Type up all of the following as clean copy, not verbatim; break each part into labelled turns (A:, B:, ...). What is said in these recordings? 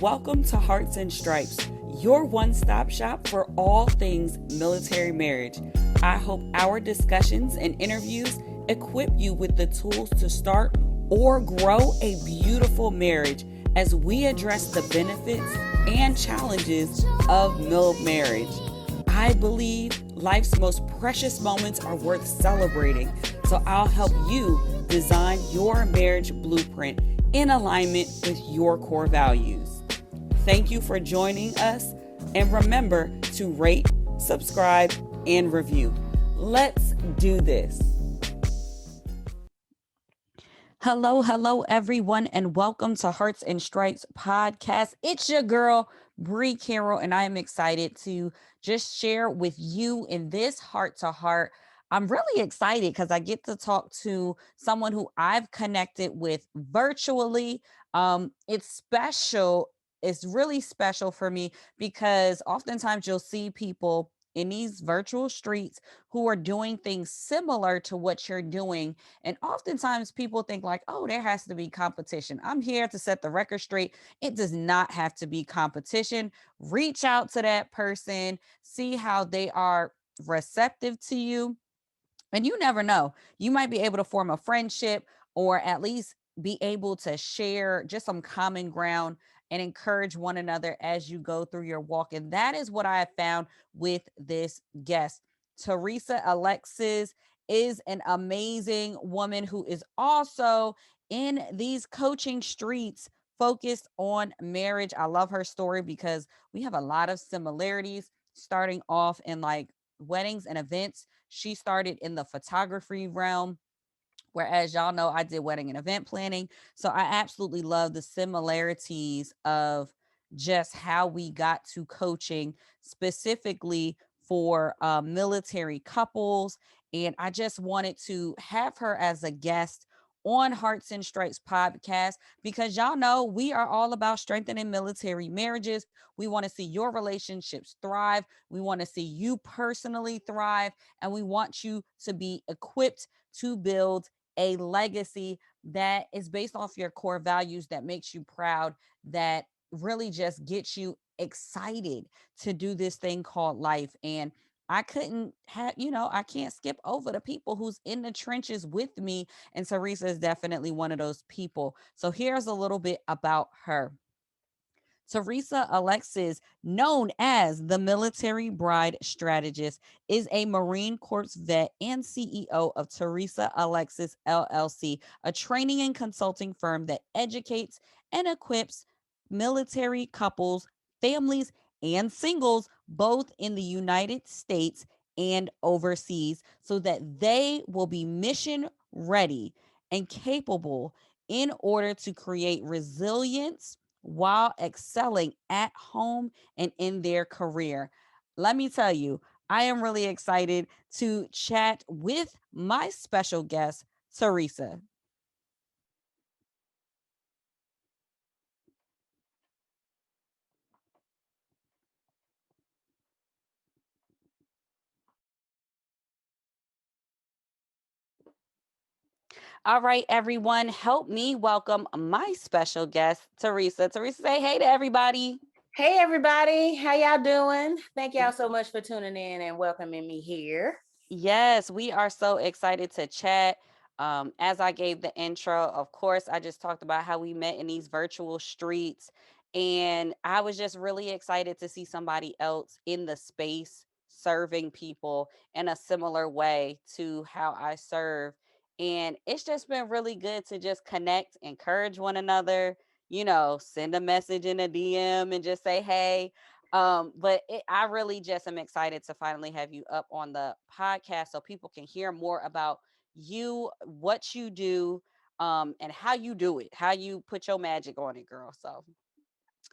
A: Welcome to Hearts and Stripes, your one-stop shop for all things military marriage. I hope our discussions and interviews equip you with the tools to start or grow a beautiful marriage as we address the benefits and challenges of marriage. I believe life's most precious moments are worth celebrating, so I'll help you design your marriage blueprint in alignment with your core values. Thank you for joining us, and remember to rate, subscribe, and review. Let's do this. Hello, everyone, and welcome to Hearts and Stripes podcast. It's your girl, Bree Carroll, and I am excited to just share with you in this heart-to-heart. I'm really excited because I get to talk to someone who I've connected with virtually. It's special. It's really special for me because oftentimes you'll see people in these virtual streets who are doing things similar to what you're doing. And oftentimes people think like, oh, there has to be competition. I'm here to set the record straight. It does not have to be competition. Reach out to that person, see how they are receptive to you. And you never know, you might be able to form a friendship or at least be able to share just some common ground and encourage one another as you go through your walk. And that is what I have found with this guest. Theresa Alexis is an amazing woman who is also in these coaching streets focused on marriage. I love her story because we have a lot of similarities starting off in like weddings and events. She started in the photography realm, whereas y'all know I did wedding and event planning. So I absolutely love the similarities of just how we got to coaching specifically for military couples. And I just wanted to have her as a guest on Hearts and Stripes podcast because y'all know we are all about strengthening military marriages. We want to see your relationships thrive. We want to see you personally thrive. And we want you to be equipped to build a legacy that is based off your core values, that makes you proud, that really just gets you excited to do this thing called life. And I couldn't have, I can't skip over the people who's in the trenches with me. And Theresa is definitely one of those people. So here's a little bit about her. Theresa Alexis, known as the Military Bride Strategist, is a Marine Corps vet and CEO of Theresa Alexis LLC, a training and consulting firm that educates and equips military couples, families, and singles, both in the United States and overseas, so that they will be mission ready and capable in order to create resilience while excelling at home and in their career. Let me tell you, I am really excited to chat with my special guest, Theresa. All right, everyone, help me welcome my special guest, Theresa. Theresa, say hey to everybody.
B: Hey, everybody. How y'all doing? Thank y'all so much for tuning in and welcoming me here.
A: Yes, we are so excited to chat. As I gave the intro, of course, I just talked about how we met in these virtual streets. And I was just really excited to see somebody else in the space serving people in a similar way to how I serve. And it's just been really good to just connect, encourage one another, send a message in a DM and just say, hey, I really just am excited to finally have you up on the podcast so people can hear more about you, what you do, and how you do it, how you put your magic on it, girl. So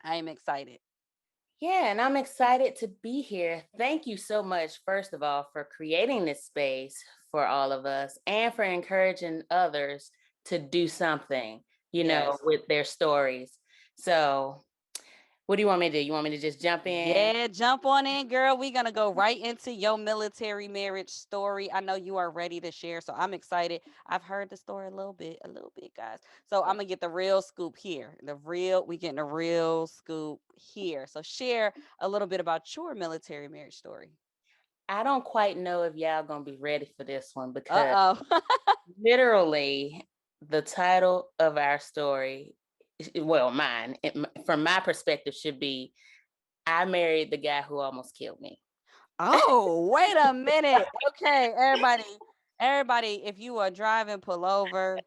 A: I am excited.
B: Yeah, and I'm excited to be here. Thank you so much, first of all, for creating this space for all of us and for encouraging others to do something,
A: Yes.
B: with their stories. So What do you want me to do? You want me to just jump in?
A: Yeah, jump on in, girl. We're gonna go right into your military marriage story. I know you are ready to share, so I'm excited. I've heard the story a little bit, guys. So I'm gonna get the real scoop here. We getting the real scoop here. So share a little bit about your military marriage story.
B: I don't quite know if y'all gonna be ready for this one because
A: Uh-oh.
B: literally the title of our story, well, mine, from my perspective, should be I married the guy who almost killed me.
A: Oh, wait a minute. Okay, everybody, if you are driving, pull over.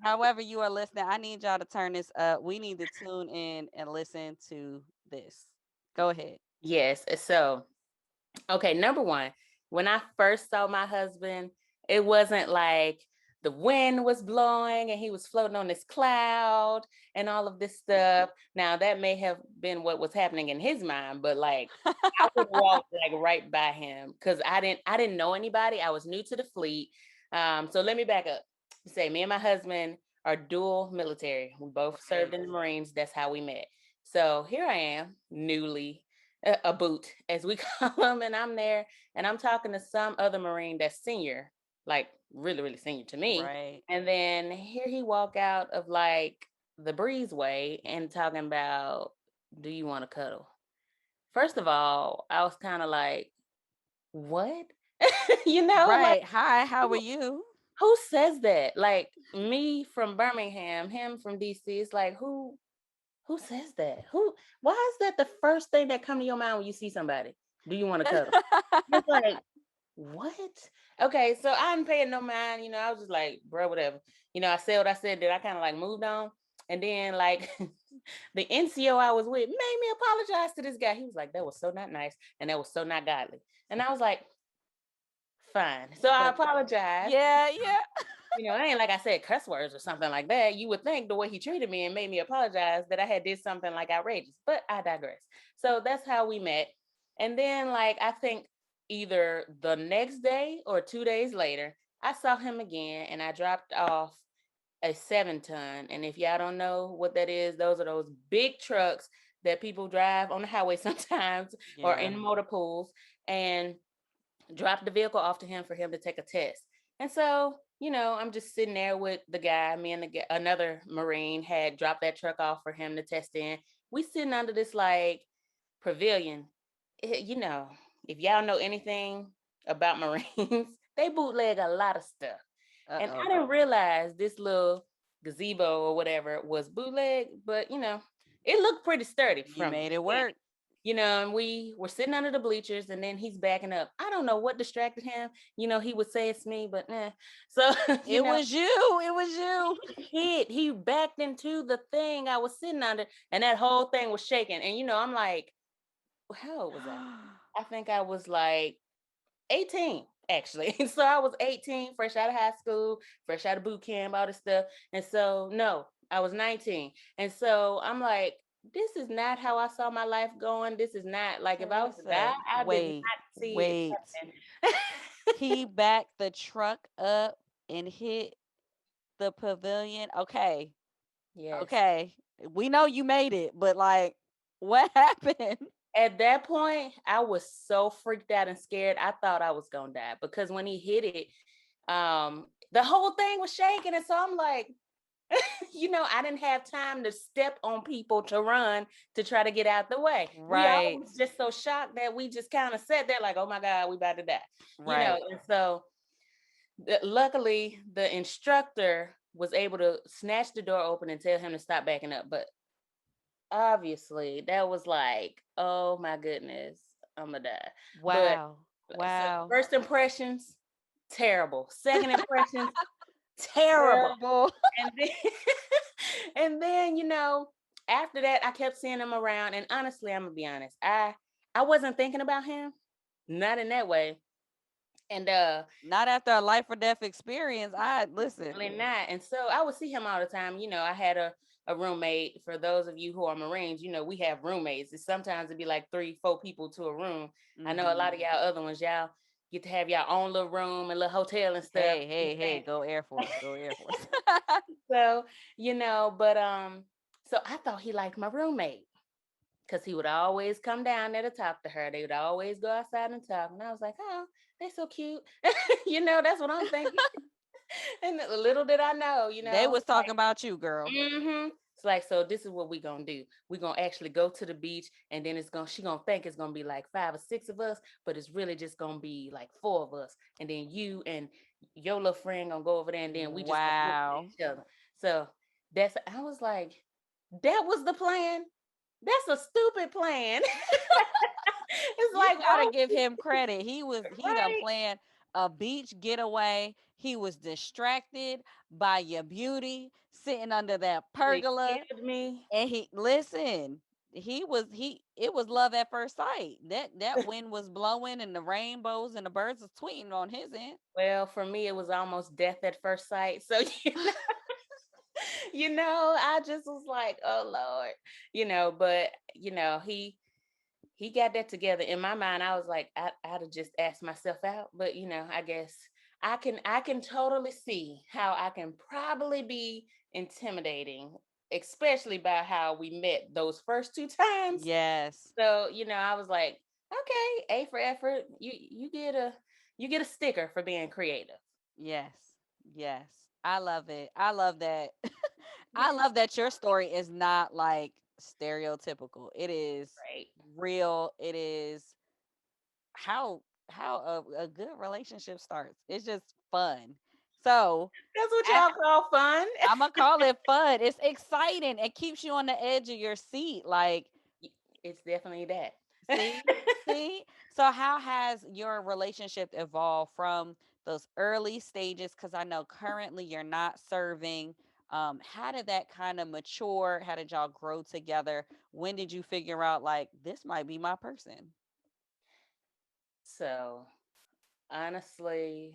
A: However you are listening, I need y'all to turn this up. We need to tune in and listen to this. Go ahead.
B: Yes. So, okay, number one, when I first saw my husband, it wasn't like the wind was blowing and he was floating on this cloud and all of this stuff. Now, that may have been what was happening in his mind, but like I would walk like right by him because I didn't know anybody. I was new to the fleet. So let me back up. Say me and my husband are dual military. We both served
A: Right.
B: in the Marines. That's how we met. So here I am, newly a boot, as we call them, and I'm there and I'm talking to some other Marine that's senior, like really, really senior to me.
A: Right.
B: And then here he walk out of like the breezeway and talking about, do you want to cuddle? First of all, I was kind of like, what? Like
A: Right. Hi, how are
B: who,
A: you?
B: who says that? Like me from Birmingham, him from DC. It's like who says that? Why is that the first thing that come to your mind when you see somebody? Do you want to cuddle? It's like, what? Okay, so I didn't pay no mind. I was just like, bro, whatever. I said what I said. That I kind of like moved on. And then like the NCO I was with made me apologize to this guy. He was like, that was so not nice and that was so not godly. And I was like, fine. So I
A: But
B: apologized.
A: yeah, yeah.
B: It ain't like I said cuss words or something like that. You would think the way he treated me and made me apologize that I had did something like outrageous, but I digress. So that's how we met. And then like I think either the next day or 2 days later, I saw him again and I dropped off a 7-ton. And if y'all don't know what that is, those are those big trucks that people drive on the highway sometimes or
A: Yeah.
B: in motor pools. And dropped the vehicle off to him for him to take a test. And so, I'm just sitting there with the guy. Me and another Marine had dropped that truck off for him to test in. We sitting under this like pavilion. If y'all know anything about Marines, they bootleg a lot of stuff. And I
A: Uh-oh.
B: didn't realize this little gazebo or whatever was bootleg, but it looked pretty sturdy
A: You
B: from
A: made it work.
B: and we were sitting under the bleachers and then he's backing up. I don't know what distracted him. He would say it's me, but So,
A: It was you. It was you.
B: he backed into the thing I was sitting under and that whole thing was shaking. And, I'm like, how old was I? I think I was like 18, actually. So I was 18, fresh out of high school, fresh out of boot camp, all this stuff. And so, no, I was 19. And so I'm like, this is not how I saw my life going. This is not like if I was to die,
A: Listen,
B: I did not
A: wait,
B: see it
A: wait.
B: coming.
A: He backed the truck up and hit the pavilion. Okay.
B: Yes.
A: Okay. We know you made it, but like what happened?
B: At that point, I was so freaked out and scared. I thought I was gonna die because when he hit it, the whole thing was shaking. And so I'm like, I didn't have time to step on people to run to try to get out the way. We all
A: Right.
B: was just so shocked that we just kind of sat there like, oh my God, we about to die.
A: Right.
B: And so luckily the instructor was able to snatch the door open and tell him to stop backing up. But obviously that was like, oh my goodness, I'm gonna die. But
A: Wow.
B: so
A: Wow.
B: first impressions, terrible. Second impressions, terrible.
A: Terrible.
B: And then and then, after that, I kept seeing him around. And honestly, I'm gonna be honest, I wasn't thinking about him, not in that way. And
A: Not after a life or death experience. I listen.
B: really not. And so I would see him all the time. I had a roommate. For those of you who are Marines, we have roommates. It's sometimes it'd be like 3, 4 people to a room. I know a
A: Mhm.
B: lot of y'all other ones, y'all get to have your own little room and little hotel and stuff.
A: Hey, hey, hey, go Air Force. Go Air Force.
B: So, but so I thought he liked my roommate. because he would always come down there to talk to her. They would always go outside and talk. And I was like, oh, they're so cute. That's what I'm thinking. And little did I know,
A: They was
B: like,
A: talking about you, girl.
B: it's like, so this is what we gonna do. We're gonna actually go to the beach, and then she gonna think it's gonna be like 5 or 6 of us, but it's really just gonna be like 4 of us. And then you and your little friend gonna go over there, and then we just gonna look at
A: Wow.
B: each other. So I was like, that was the plan. That's a stupid plan. It's
A: You
B: like,
A: gotta
B: why?
A: give him credit. He done
B: Right?
A: planned a beach getaway. He was distracted by your beauty sitting under that
B: Really
A: pergola.
B: scared me.
A: And he listen, he it was love at first sight. That wind was blowing and the rainbows and the birds was tweeting on his end.
B: Well, for me, it was almost death at first sight. So I just was like, oh Lord, but he got that together. In my mind, I was like, I'd have just asked myself out. But I guess I can totally see how I can probably be intimidating, especially by how we met those first 2 times.
A: Yes.
B: So, I was like, okay, A for effort. You get a sticker for being creative.
A: Yes. Yes. I love it. I love that. I
B: Yeah.
A: love that your story is not like stereotypical. It is
B: Right.
A: real. It is how a good relationship starts. It's just fun. So
B: That's what y'all call fun.
A: I'm gonna call it fun. It's exciting. It keeps you on the edge of your seat. Like,
B: It's definitely that.
A: see, see. So, how has your relationship evolved from those early stages? Because I know currently you're not serving. How did that kind of mature? How did y'all grow together? When did you figure out like this might be my person?
B: So, honestly,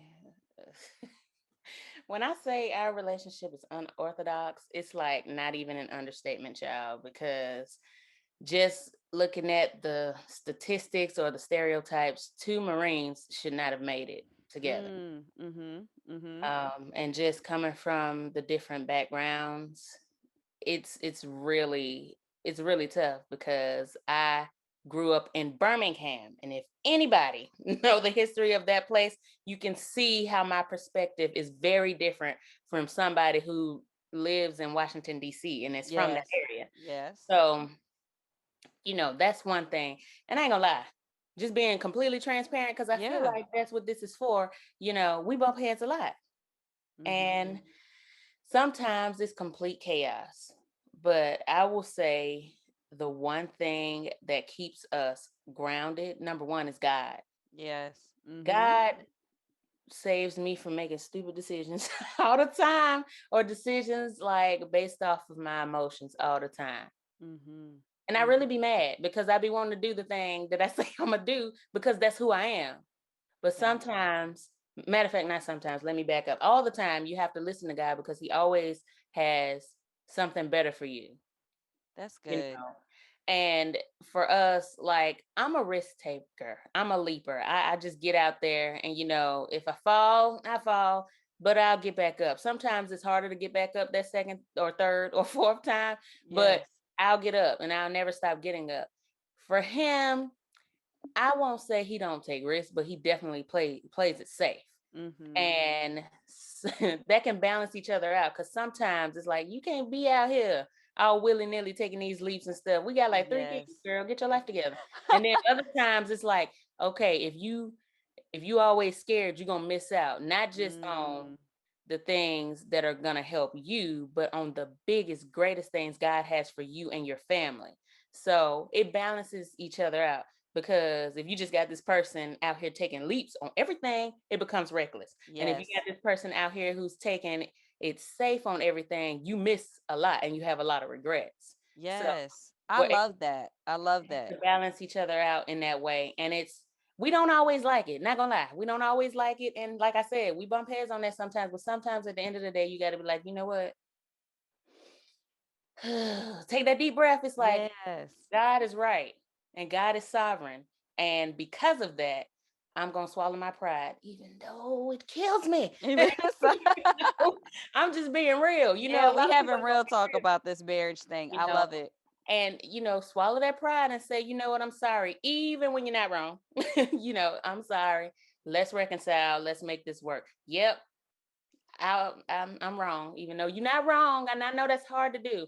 B: when I say our relationship is unorthodox, it's like not even an understatement, child, because just looking at the statistics or the stereotypes, two Marines should not have made it together.
A: Mm-hmm. Mm-hmm.
B: And just coming from the different backgrounds, it's really tough because I grew up in Birmingham, and if anybody know the history of that place, you can see how my perspective is very different from somebody who lives in Washington D.C. and is from that
A: Yes.
B: area.
A: Yes.
B: So that's one thing. And I ain't gonna lie, just being completely transparent, because I feel
A: Yeah.
B: like that's what this is for. We bump heads a lot,
A: Mm-hmm.
B: and sometimes it's complete chaos. But I will say the one thing that keeps us grounded, number one, is God.
A: Yes. Mm-hmm.
B: God saves me from making stupid decisions all the time, or decisions like based off of my emotions all the time.
A: Mm-hmm.
B: And I really be mad because I be wanting to do the thing that I say I'm gonna do because that's who I am. But
A: Gotcha.
B: sometimes, matter of fact, not sometimes, let me back up. All the time, you have to listen to God because He always has something better for you,
A: That's
B: you
A: good.
B: know. And for us, like, I'm a risk taker, I'm a leaper. I just get out there, and if I fall, I fall, but I'll get back up. Sometimes it's harder to get back up that second or third or fourth time, but
A: Yes.
B: I'll get up and I'll never stop getting up. For him, I won't say he don't take risks, but he definitely plays it safe.
A: Mm-hmm.
B: And that can balance each other out, because sometimes it's like you can't be out here all willy-nilly taking these leaps and stuff. We got like 3 kids,
A: Yes.
B: girl, get your life together. And then other times it's like, okay, if you always scared, you're gonna miss out, not just on
A: Mm.
B: the things that are gonna help you, but on the biggest, greatest things God has for you and your family. So it balances each other out, because if you just got this person out here taking leaps on everything, it becomes reckless. And if you got
A: Yes.
B: this person out here who's taking it safe on everything, you miss a lot and you have a lot of regrets. So
A: Yes. I
B: we're
A: love that. I love
B: have to
A: that.
B: balance each other out in that way. And we don't always like it. Not gonna lie, we don't always like it. And like I said, we bump heads on that sometimes. But sometimes at the end of the day, you got to be like, you know what? Take that deep breath. It's like
A: Yes.
B: God is right and God is sovereign. And because of that, I'm gonna swallow my pride, even though it kills me.
A: Even so-
B: I'm just being real. A
A: yeah, we
B: lot of people
A: having
B: ain't gonna
A: real
B: be
A: talk
B: real.
A: about this marriage thing.
B: You
A: I
B: know,
A: love it.
B: And swallow that pride and say, you know what, I'm sorry, even when you're not wrong. I'm sorry. Let's reconcile. Let's make this work. Yep, I'm wrong, even though you're not wrong, and I know that's hard to do.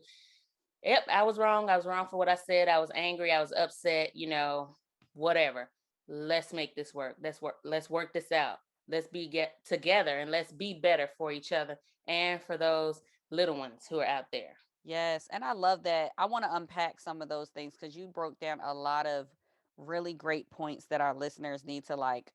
B: Yep, I was wrong. I was wrong for what I said. I was angry. I was upset. Whatever. Let's make this work. Let's work. Let's work this out. Let's get together and let's be better for each other and for those little ones who are out there.
A: Yes, and I love that. I want to unpack some of those things because you broke down a lot of really great points that our listeners need to like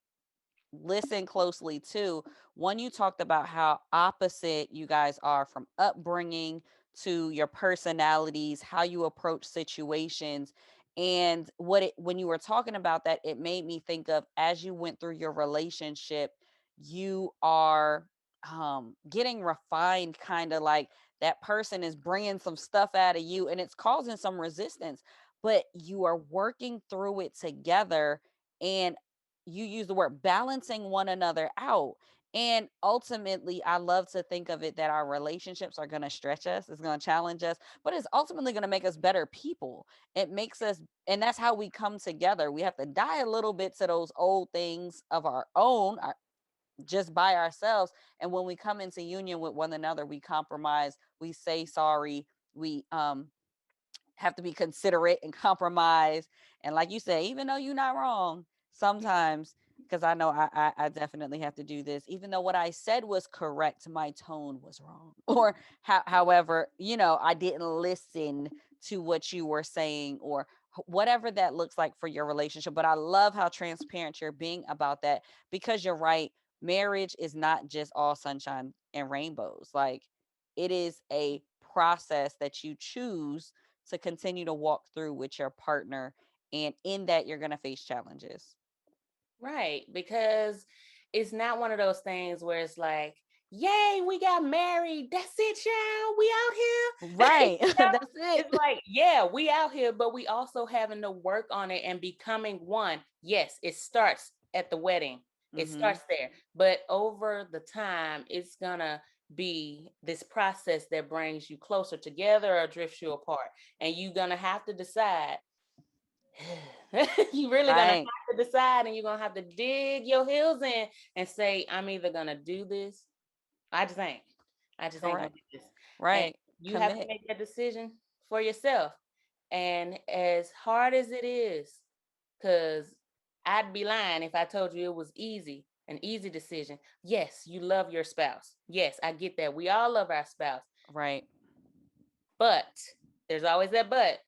A: listen closely to. One, you talked about how opposite you guys are from upbringing to your personalities, how you approach situations. And when you were talking about that, it made me think of as you went through your relationship, you are getting refined, kind of like that person is bringing some stuff out of you and it's causing some resistance, but you are working through it together. And you use the word balancing one another out. And ultimately, I love to think of it that our relationships are going to stretch us, it's going to challenge us, but it's ultimately going to make us better people. It makes us, and that's how we come together. We have to die a little bit to those old things of our own, just by ourselves. And when we come into union with one another, we compromise, we say sorry, we have to be considerate and compromise. And like you say, even though you're not wrong, sometimes, because I know I definitely have to do this, even though what I said was correct, my tone was wrong. Or however, I didn't listen to what you were saying, or whatever that looks like for your relationship. But I love how transparent you're being about that, because you're right. Marriage is not just all sunshine and rainbows. Like, it is a process that you choose to continue to walk through with your partner. And in that, you're going to face challenges.
B: Right. Because it's not one of those things where it's like, yay, we got married. That's it, y'all. We out here.
A: Right. That's it.
B: It's like, yeah, we out here, but we also having to work on it and becoming one. Yes, it starts at the wedding. It
A: Hmm.
B: starts there. But over the time, it's gonna be this process that brings you closer together or drifts you apart. And you're gonna have to decide. You really gonna
A: Right.
B: have to decide, and you're gonna have to dig your heels in and say, I'm either gonna do this. I just ain't. I just ain't gonna
A: Correct.
B: do this. And
A: Right.
B: you have to
A: Commit.
B: make that decision for yourself. And as hard as it is, because I'd be lying if I told you it was easy, an easy decision. Yes, you love your spouse. Yes, I get that. We all love our spouse.
A: Right.
B: But there's always that but.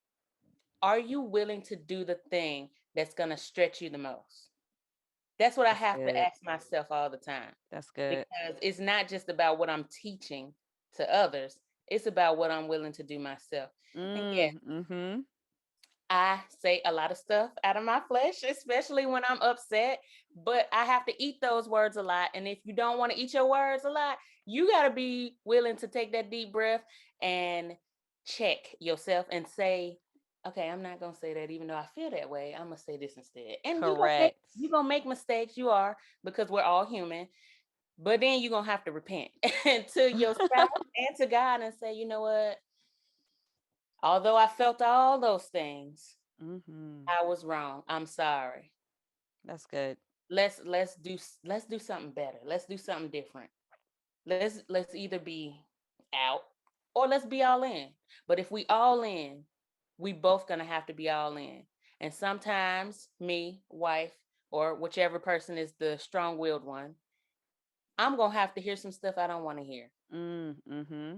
B: Are you willing to do the thing that's going to stretch you the most? That's what I
A: That's
B: have to
A: good.
B: ask myself all the time,
A: That's good.
B: because it's not just about what I'm teaching to others, it's about what I'm willing to do myself. And yes,
A: Mm-hmm.
B: I say a lot of stuff out of my flesh, especially when I'm upset, but I have to eat those words a lot. And if you don't want to eat your words a lot, you got to be willing to take that deep breath and check yourself and say, okay, I'm not going to say that even though I feel that way. I'm going to say this instead. And
A: Correct.
B: you're going to make mistakes. You are, because we're all human. But then you're going to have to repent to your spouse and to God and say, you know what? Although I felt all those things,
A: Hmm.
B: I was wrong. I'm sorry.
A: That's good.
B: Let's do something better. Let's do something different. Let's either be out or let's be all in. But if we all in, we both gonna have to be all in. And sometimes me, wife, or whichever person is the strong-willed one, I'm gonna have to hear some stuff I don't want to hear.
A: Mm-hmm.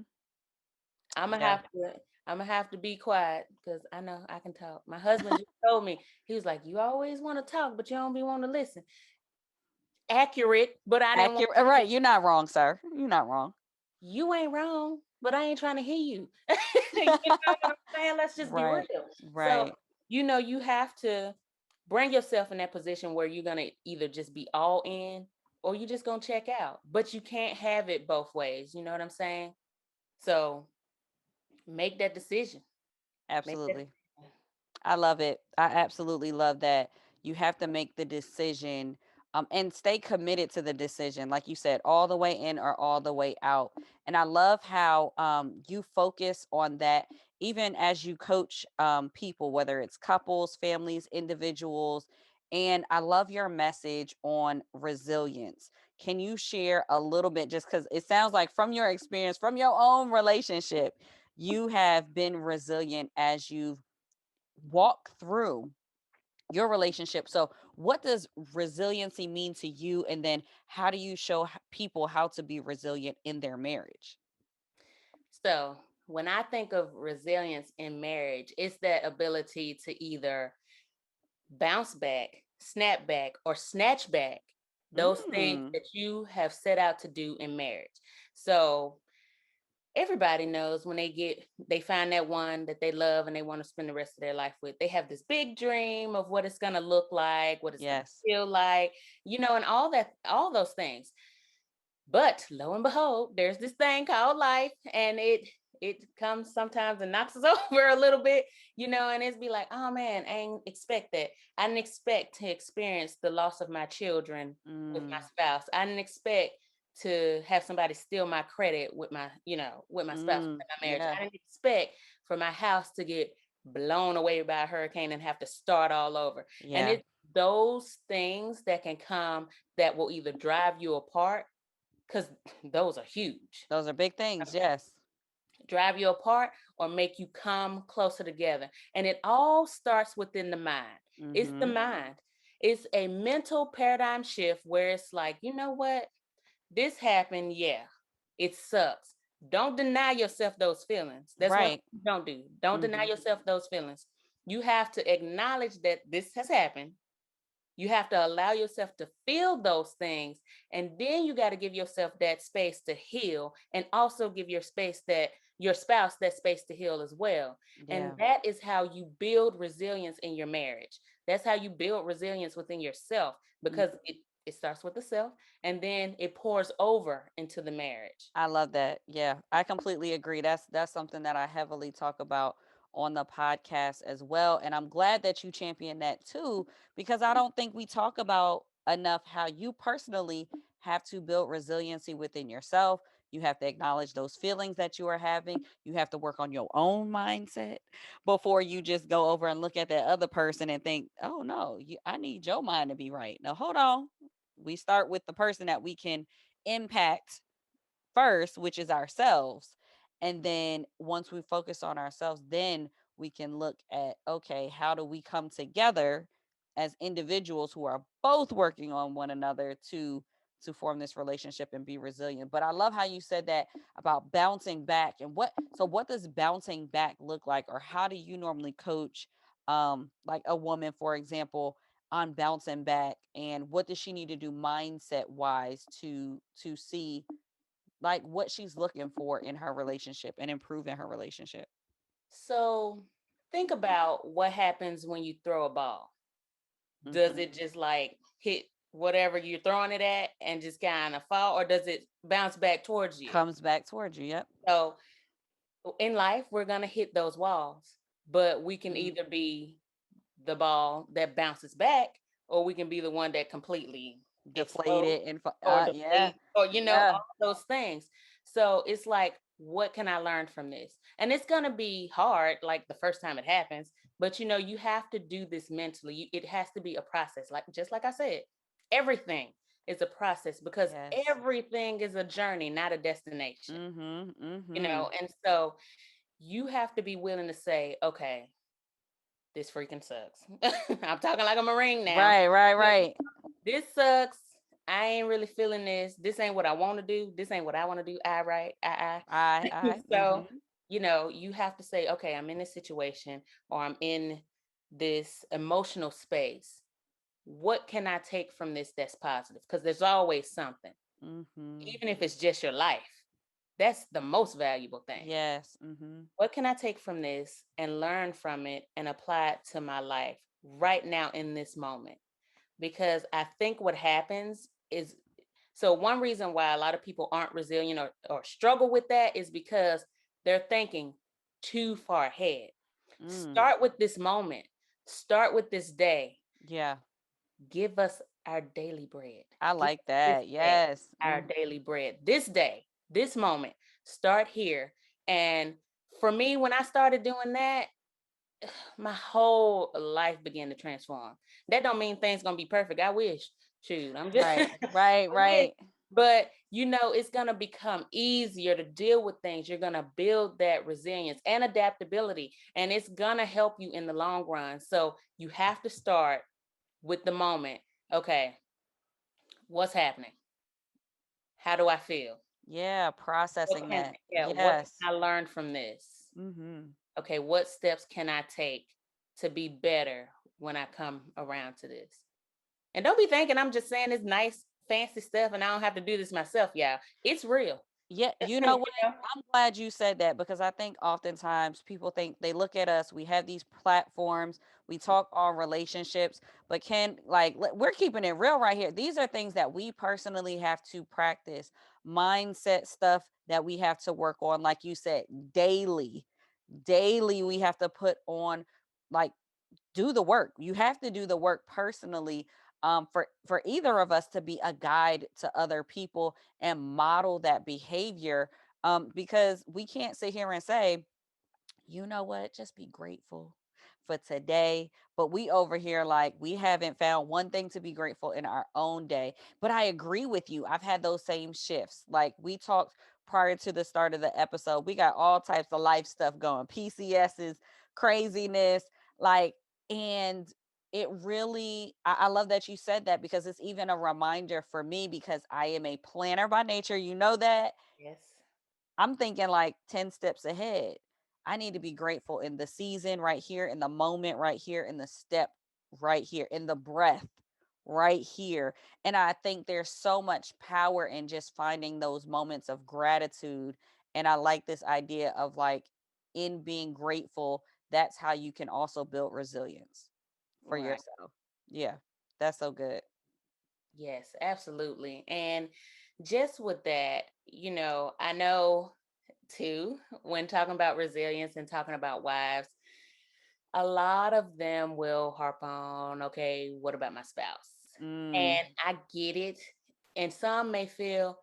B: I'm gonna
A: Yeah.
B: have to I'm gonna have to be quiet because I know I can talk. My husband just told me, he was like, you always want to talk, but you don't be want to listen. Accurate, but I didn't want
A: Accurate. Right. You're not wrong, sir. You're not wrong.
B: you ain't wrong, but I ain't trying to hear you. You know what I'm saying? Let's just be real.
A: Right.
B: So,
A: Right.
B: you have to bring yourself in that position where you're gonna either just be all in or you just gonna check out. But you can't have it both ways. You know what I'm saying? So make that decision. Make that
A: Absolutely. I love it. I absolutely love that. You have to make the decision, and stay committed to the decision. Like you said, all the way in or all the way out. And I love how you focus on that. even as you coach people, whether it's couples, families, individuals. And I love your message on resilience. Can you share a little bit, just because it sounds like from your experience, from your own relationship, you have been resilient as you've walked through your relationship. So, what does resiliency mean to you? And then, how do you show people how to be resilient in their marriage?
B: So when I think of resilience in marriage, it's that ability to either bounce back, snap back, or snatch back those things
A: Mm,
B: that you have set out to do in marriage. So everybody knows when they find that one that they love and they want to spend the rest of their life with, they have this big dream of what it's going to look like, what it's going to
A: yes.
B: feel like, and all those things. But lo and behold, there's this thing called life, and it comes sometimes and knocks us over a little bit, and it's be like, oh man, I ain't expect that. I didn't expect to experience the loss of my children with my
A: Mm,
B: spouse. I didn't expect to have somebody steal my credit with my spouse, with my marriage.
A: yeah.
B: I didn't expect for my house to get blown away by a hurricane and have to start all over. And
A: Yeah.
B: it's those things that can come that will either drive you apart, because those are huge.
A: Those are big things. Yes.
B: Drive you apart or make you come closer together. And it all starts within the mind. It's the
A: Mm-hmm.
B: mind. It's a mental paradigm shift where it's like, you know what? This happened. Yeah, it sucks. Don't deny yourself those feelings. That's one thing
A: Right.
B: you don't do. Don't deny
A: Mm-hmm.
B: yourself those feelings. You have to acknowledge that this has happened. You have to allow yourself to feel those things. And then you got to give yourself that space to heal, and also give your spouse that space to heal as well. And
A: Yeah.
B: that is how you build resilience in your marriage. That's how you build resilience within yourself,
A: Mm,
B: because it starts with the self and then it pours over into the marriage.
A: I love that. Yeah, I completely agree. That's something that I heavily talk about on the podcast as well. And I'm glad that you champion that too, because I don't think we talk about enough how you personally have to build resiliency within yourself. You have to acknowledge those feelings that you are having. You have to work on your own mindset before you just go over and look at that other person and think, oh no, I need your mind to be right. Now, hold on. We start with the person that we can impact first, which is ourselves. And then once we focus on ourselves, then we can look at, okay, how do we come together as individuals who are both working on one another to form this relationship and be resilient. But I love how you said that about bouncing back. And what does bouncing back look like, or how do you normally coach like a woman, for example, on bouncing back, and what does she need to do mindset wise to see like what she's looking for in her relationship and improve in her relationship?
B: So think about what happens when you throw a ball. Does
A: Mhm.
B: it just like hit whatever you're throwing it at and just kind of fall, or does it bounce back towards you?
A: Comes back towards you. Yep.
B: So in life, we're going to hit those walls, but we can
A: Mm,
B: either be the ball that bounces back, or we can be the one that completely explodes
A: deflated and
B: or
A: yeah.
B: deflate, or
A: Yeah.
B: all those things. So it's like, what can I learn from this? And it's going to be hard like the first time it happens, but you have to do this mentally. It has to be a process, like just like I said, everything is a process, because
A: Yes.
B: everything is a journey, not a destination.
A: Mhm. Mhm.
B: And so you have to be willing to say, okay, this freaking sucks. I'm talking like a Marine now.
A: Right, right, right.
B: This sucks. I ain't really feeling this. This ain't what I want to do. This ain't what I want to do. I right.
A: I
B: So,
A: mhm.
B: you have to say, okay, I'm in this situation, or I'm in this emotional space. What can I take from this that's positive? Because there's always something,
A: Mhm.
B: even if it's just your life. That's the most valuable thing.
A: Yes. Mhm.
B: What can I take from this and learn from it and apply it to my life right now in this moment? Because I think what happens is, so one reason why a lot of people aren't resilient, or struggle with that, is because they're thinking too far ahead.
A: Mm.
B: Start with this moment, start with this day.
A: Yeah.
B: Give us our daily bread.
A: I
B: Give
A: like
B: us this
A: that.
B: day
A: Yes.
B: our daily bread. This day, this moment, start here and for me, when I started doing that, my whole life began to transform. That don't mean things gonna be perfect. I wish. Shoot, I'm just
A: Right.
B: I
A: Right.
B: wish.
A: Right.
B: But it's gonna become easier to deal with things. You're gonna build that resilience and adaptability, and it's gonna help you in the long run. So you have to start with the moment. Okay, what's happening? How do I feel?
A: Yeah. Processing that.
B: What
A: Yes.
B: can I learn from this?
A: Mm-hmm.
B: Okay, what steps can I take to be better when I come around to this? And don't be thinking I'm just saying this nice, fancy stuff and I don't have to do this myself, y'all. It's real.
A: Yeah, you know
B: You
A: what?
B: know?
A: I'm glad you said that because I think oftentimes people think they look at us, we have these platforms, we talk on relationships, but we're keeping it real right here. These are things that we personally have to practice, mindset stuff that we have to work on, like you said, daily. Daily, we have to put on like do the work. You have to do the work personally for either of us to be a guide to other people and model that behavior. Because we can't sit here and say, you know what, just be grateful for today. But we over here, like, we haven't found one thing to be grateful in our own day. But I agree with you. I've had those same shifts. Like we talked prior to the start of the episode, we got all types of life stuff going, PCS's, craziness, like, and it really, I love that you said that because it's even a reminder for me because I am a planner by nature. You know that.
B: Yes.
A: I'm thinking like 10 steps ahead. I need to be grateful in the season right here, in the moment right here, in the step right here, in the breath right here. And I think there's so much power in just finding those moments of gratitude. And I like this idea of like in being grateful, that's how you can also build resilience for
B: Right.
A: yourself. Yeah, that's so good.
B: Yes, absolutely. And just with that, I know too, when talking about resilience and talking about wives, a lot of them will harp on, okay, what about my spouse?
A: Mm,
B: And I get it. And some may feel,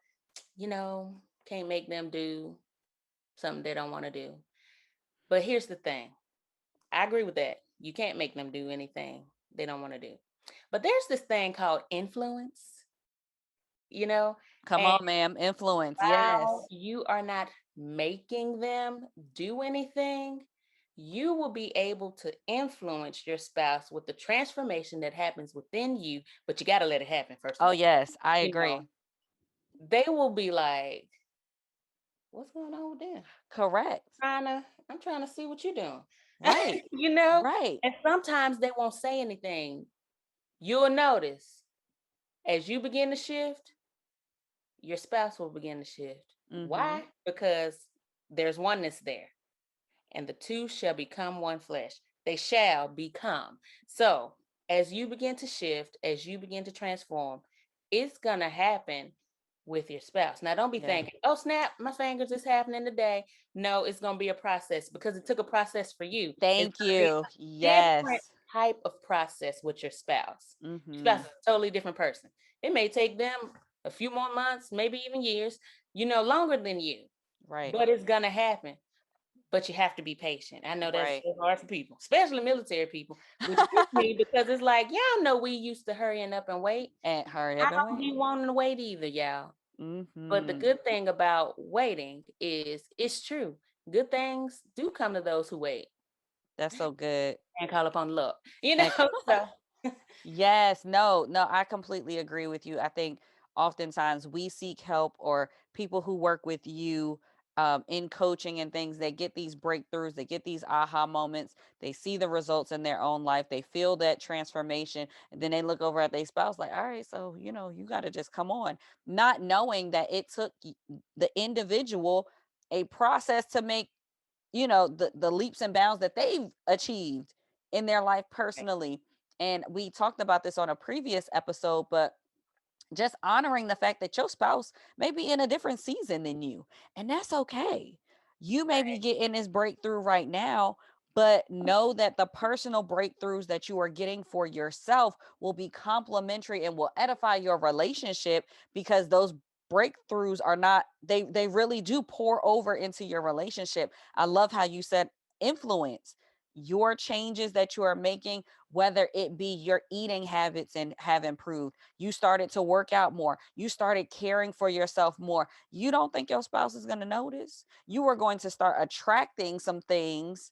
B: you know, can't make them do something they don't want to do. But here's the thing, I agree with that. You can't make them do anything they don't want to do. But there's this thing called influence, you know,
A: come
B: and
A: on, ma'am. Influence.
B: while
A: Yes.
B: you are not making them do anything, you will be able to influence your spouse with the transformation that happens within you, but you got to let it happen first of
A: Oh,
B: all.
A: yes. I
B: You know,
A: agree.
B: they will be like, what's going on with them?
A: Correct.
B: I'm trying to see what you're doing.
A: Right.
B: you know,
A: Right.
B: and sometimes they won't say anything. You'll notice as you begin to shift, your spouse will begin to shift.
A: Mhm.
B: Why? Because there's oneness there, and the two shall become one flesh. They shall become. So, as you begin to shift, as you begin to transform, it's going to happen with your spouse. Now, don't be
A: Yeah.
B: thinking, oh, snap, my fingers is happening today. No, it's going to be a process because it took a process for you. It's
A: Thank
B: going to be
A: you.
B: a different
A: Yes.
B: type of process with your spouse. Spouse
A: Mhm.
B: is a totally different person. It may take them a few more months, maybe even years, longer than you,
A: Right.
B: but it's going to happen, but you have to be patient. I know that's
A: Right.
B: so hard for people, especially military people, which gets me because it's like, y'all know we used to hurrying up and wait.
A: And hurry
B: I
A: up and
B: don't
A: wait.
B: be wanting to wait either, y'all. But the
A: Mhm.
B: good thing about waiting is it's true. Good things do come to those who wait
A: That's so good.
B: and call upon luck.
A: And
B: So
A: yes, no, no, I completely agree with you. I think oftentimes we seek help or people who work with you in coaching and things, they get these breakthroughs, they get these aha moments, they see the results in their own life, they feel that transformation, and then they look over at their spouse like, all right, so, you got to just come on, not knowing that it took the individual a process to make the leaps and bounds that they've achieved in their life personally. And we talked about this on a previous episode, but just honoring the fact that your spouse may be in a different season than you, and that's okay. You may be getting this breakthrough right now, but know that the personal breakthroughs that you are getting for yourself will be complementary and will edify your relationship because those breakthroughs are not, they really do pour over into your relationship. I love how you said influence. Your changes that you are making, whether it be your eating habits and have improved, you started to work out more, you started caring for yourself more, you don't think your spouse is going to notice? You are going to start attracting some things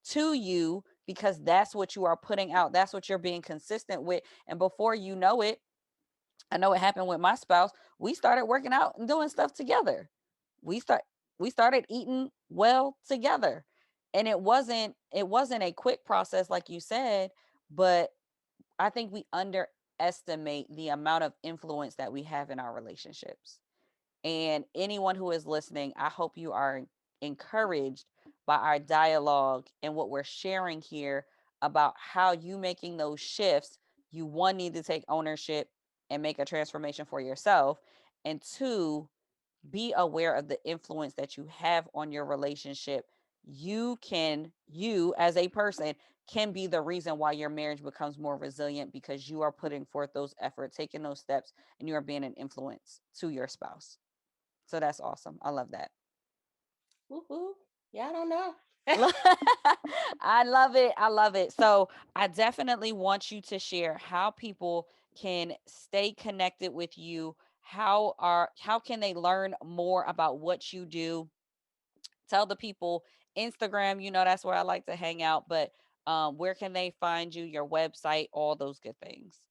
A: to you because that's what you are putting out, that's what you're being consistent with. And before you know it, I know it happened with my spouse. We started working out and doing stuff together. We start we started eating well together. And it wasn't a quick process like you said, but I think we underestimate the amount of influence that we have in our relationships. And anyone who is listening, I hope you are encouraged by our dialogue and what we're sharing here about how you making those shifts. You, one, need to take ownership and make a transformation for yourself. And two, be aware of the influence that you have on your relationship. You as a person can be the reason why your marriage becomes more resilient because you are putting forth those efforts, taking those steps, and you are being an influence to your spouse. So that's awesome. I love that.
B: Woo-hoo. Yeah, I don't know.
A: I love it. I love it. So I definitely want you to share how people can stay connected with you. How can they learn more about what you do? Tell the people Instagram, that's where I like to hang out, but where can they find you, your website, all those good things?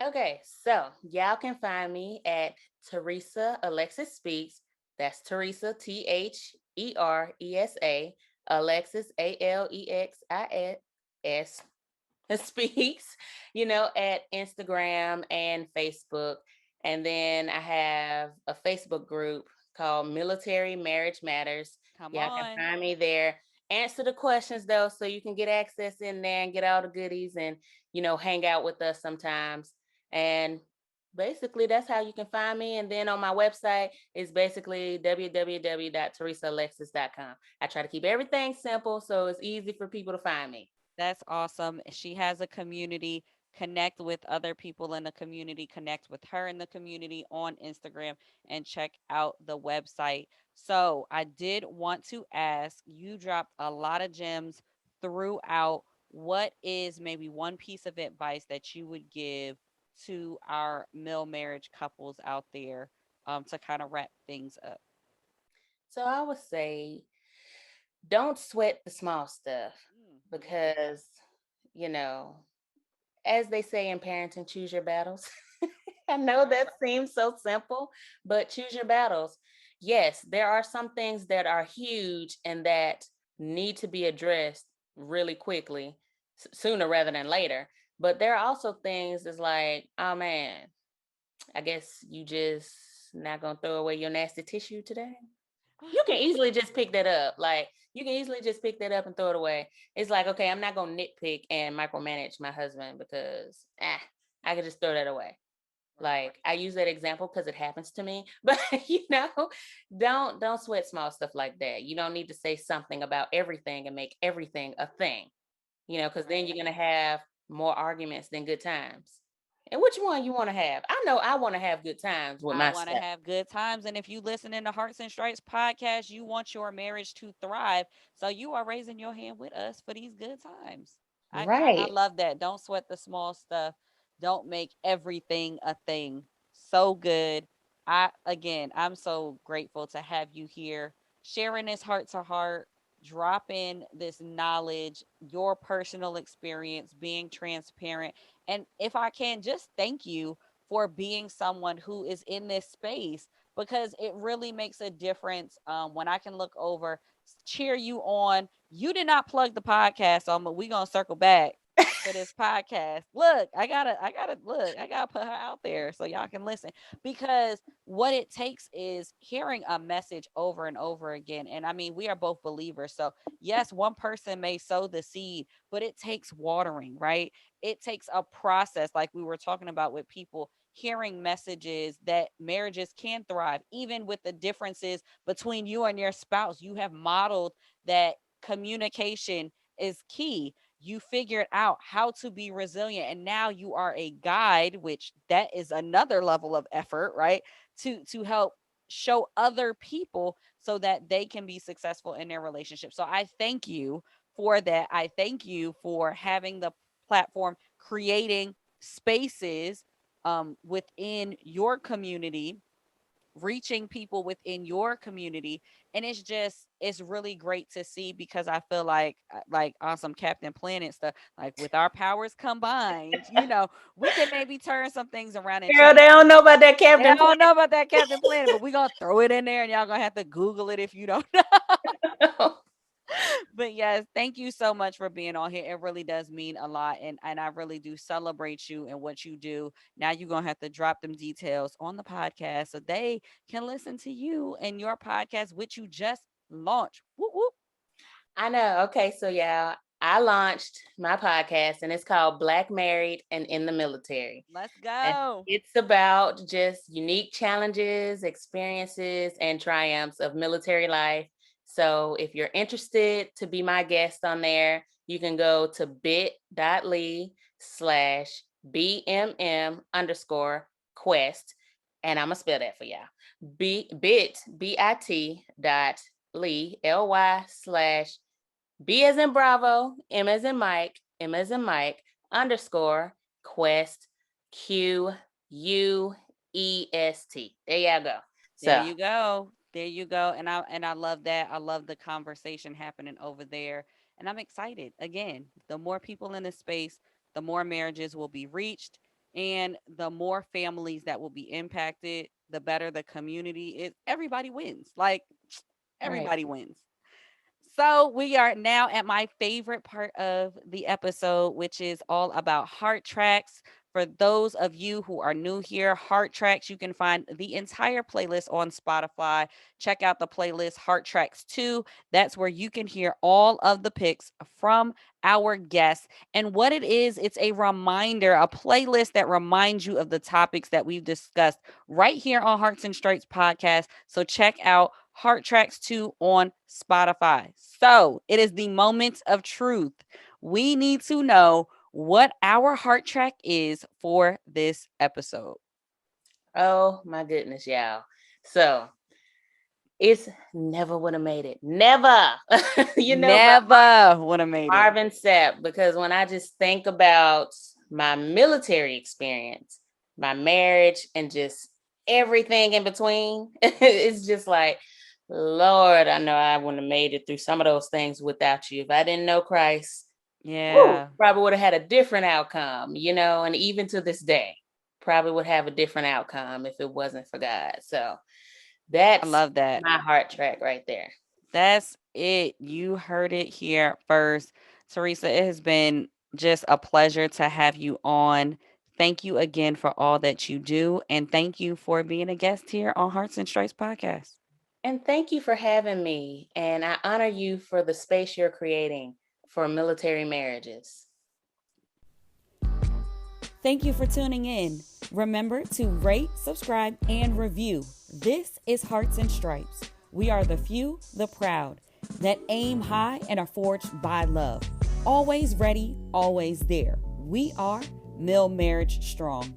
B: Okay, so y'all can find me at Theresa Alexis Speaks. That's Theresa, Theresa, Alexis, Alexis Speaks, at Instagram and Facebook. And then I have a Facebook group called Military Marriage Matters.
A: Come
B: Y'all can
A: on.
B: find me there. Answer the questions though, so you can get access in there and get all the goodies and, hang out with us sometimes. And basically, that's how you can find me. And then on my website is basically www.teresaalexis.com. I try to keep everything simple so it's easy for people to find me.
A: That's awesome. She has a community. Connect with other people in the community, connect with her in the community on Instagram, and check out the website. So, I did want to ask, you dropped a lot of gems throughout. What is maybe one piece of advice that you would give to our mil marriage couples out there, to kind of wrap things up?
B: So I would say don't sweat the small stuff
A: Yes.
B: because, you know, as they say in parenting, choose your battles. I know that seems so simple, but choose your battles. Yes, there are some things that are huge and that need to be addressed really quickly, sooner rather than later. But there are also things that's like, oh man, I guess you just not gonna throw away your nasty tissue today. You can easily just pick that up. Like you can easily just pick that up and throw it away. It's like, okay, I'm not gonna nitpick and micromanage my husband because I could just throw that away.
A: Right.
B: Like I use that example because it happens to me. But don't sweat small stuff like that. You don't need to say something about everything and make everything a thing. Because then you're
A: Right.
B: gonna have more arguments than good times. And which one you want to have? I know I want to have good times with
A: I
B: my
A: want to
B: stuff.
A: have good times. And if you listen in the Hearts and Stripes podcast, you want your marriage to thrive. So you are raising your hand with us for these good times. I
B: Right.
A: love that. Don't sweat the small stuff. Don't make everything a thing. So good. I'm so grateful to have you here, sharing this heart to heart, dropping this knowledge, your personal experience, being transparent. And if I can, just thank you for being someone who is in this space, because it really makes a difference, when I can look over, cheer you on. You did not plug the podcast on, but we're going to circle back to this podcast. Look, I gotta put her out there so y'all can listen, because what it takes is hearing a message over and over again. And I mean, we are both believers. So yes, one person may sow the seed, but it takes watering, right? It takes a process, like we were talking about, with people hearing messages that marriages can thrive, even with the differences between you and your spouse. You have modeled that communication is key. you figured out how to be resilient, and now you are a guide, which that is another level of effort, right? To help show other people so that they can be successful in their relationship. So I thank you for that. I thank you for having the platform, creating spaces within your community, reaching people within your community. And it's really great to see, because I feel like on some Captain Planet stuff, like with our powers combined, we can maybe turn some things around and
B: Girl,
A: change.
B: they don't know about that
A: They
B: Captain
A: don't know about that Captain Planet, but we gonna throw it in there, and y'all gonna have to Google it if you don't know.
B: Planet.
A: But yes, thank you so much for being on here. It really does mean a lot. And I really do celebrate you and what you do. Now you're gonna have to drop them details on the podcast so they can listen to you and your podcast, which you just launched. Whoop whoop.
B: I know. Okay, so yeah, I launched my podcast and it's called Black Married and in the Military.
A: Let's
B: And
A: go.
B: it's about just unique challenges, experiences, and triumphs of military life. So if you're interested to be my guest on there, you can go to bit.ly/BMM underscore quest. And I'm gonna spell that for y'all. bit.ly/B as in Bravo, M as in Mike, M as in Mike, underscore quest, QUEST. There y'all go.
A: There
B: So,
A: you go. There you go. And I love that. I love the conversation happening over there. And I'm excited. Again, the more people in this space, the more marriages will be reached, and the more families that will be impacted, the better the community is. Everybody wins. Like
B: right.
A: everybody wins. So we are now at my favorite part of the episode, which is all about heart tracks. For those of you who are new here, Heart Tracks, you can find the entire playlist on Spotify. Check out the playlist Heart Tracks 2. That's where you can hear all of the picks from our guests. And what it is, it's a reminder, a playlist that reminds you of the topics that we've discussed right here on Hearts and Stripes podcast. So check out Heart Tracks 2 on Spotify. So it is the moment of truth. We need to know what our heart track is for this episode.
B: Oh my goodness, y'all. So, it's never would have made it. Never. By
A: Never would have made it.
B: Marvin Sapp, because when I just think about my military experience, my marriage, and just everything in between, it's just like, Lord, I know I wouldn't have made it through some of those things without you. If I didn't know Christ,
A: Yeah.
B: probably would have had a different outcome, and even to this day, probably would have a different outcome if it wasn't for God. So
A: I
B: that's
A: love that.
B: my heart track right there.
A: That's it. You heard it here first. Theresa, it has been just a pleasure to have you on. Thank you again for all that you do. And thank you for being a guest here on Hearts and Stripes podcast.
B: And thank you for having me. And I honor you for the space you're creating for military marriages.
A: Thank you for tuning in. Remember to rate, subscribe, and review. This is Hearts and Stripes. We are the few, the proud, that aim high and are forged by love. Always ready, always there. We are Mill Marriage Strong.